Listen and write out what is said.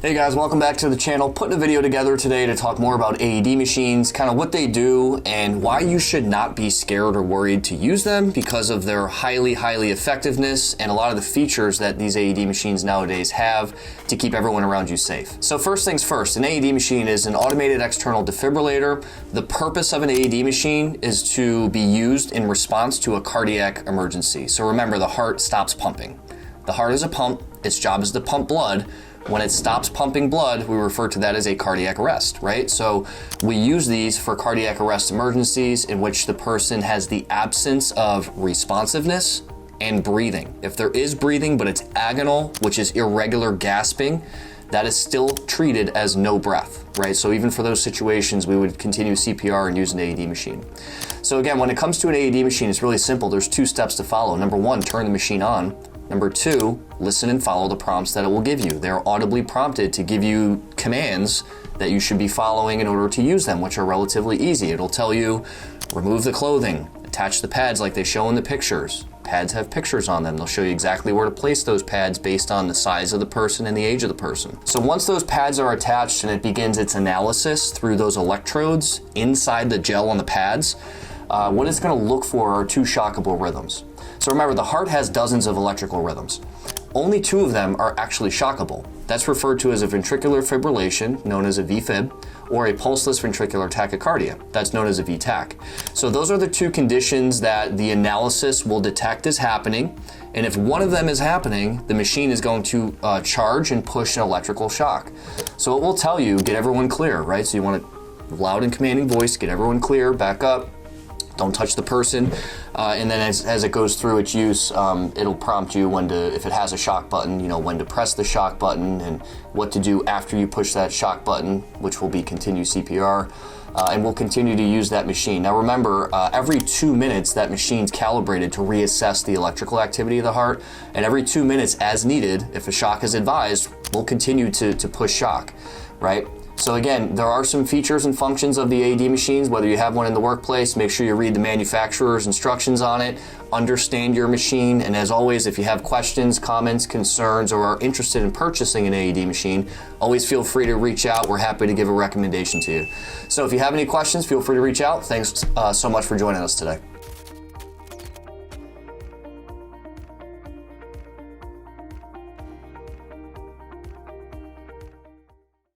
Hey guys, welcome back to the channel. Putting a video together today to talk more about AED machines, kind of what they do and why you should not be scared or worried to use them because of their highly effectiveness and a lot of the features that these AED machines nowadays have to keep everyone around you safe. So first things first, an AED machine is an automated external defibrillator. The purpose of an AED machine is to be used in response to a cardiac emergency. So remember, the heart stops pumping. The heart is a pump, its job is to pump blood. When it stops pumping blood, we refer to that as a cardiac arrest, right? So we use these for cardiac arrest emergencies in which the person has the absence of responsiveness and breathing. If there is breathing, but it's agonal, which is irregular gasping, that is still treated as no breath, right? So even for those situations, we would continue CPR and use an AED machine. So again, when it comes to an AED machine, it's really simple. There's two steps to follow. Number one, turn the machine on. Number two, listen and follow the prompts that it will give you. They're audibly prompted to give you commands that you should be following in order to use them, which are relatively easy. It'll tell you, remove the clothing, attach the pads like they show in the pictures. Pads have pictures on them. They'll show you exactly where to place those pads based on the size of the person and the age of the person. So once those pads are attached and it begins its analysis through those electrodes inside the gel on the pads, what it's going to look for are two shockable rhythms. So remember, the heart has dozens of electrical rhythms. Only two of them are actually shockable. That's referred to as a ventricular fibrillation, known as a VFib, or a pulseless ventricular tachycardia, that's known as a VTAC. So those are the two conditions that the analysis will detect as happening, and if one of them is happening, the machine is going to charge and push an electrical shock. So it will tell you, get everyone clear, right? So you want a loud and commanding voice, get everyone clear, back up, don't touch the person, and then as it goes through its use, it'll prompt you when to, if it has a shock button, you know, when to press the shock button and what to do after you push that shock button, which will be continue CPR, and we'll continue to use that machine. Now remember, every 2 minutes that machine's calibrated to reassess the electrical activity of the heart, and every 2 minutes as needed, if a shock is advised, we'll continue to push shock, right? So again, there are some features and functions of the AED machines. Whether you have one in the workplace, make sure you read the manufacturer's instructions on it, understand your machine, and as always, if you have questions, comments, concerns, or are interested in purchasing an AED machine, always feel free to reach out. We're happy to give a recommendation to you. So if you have any questions, feel free to reach out. Thanks so much for joining us today.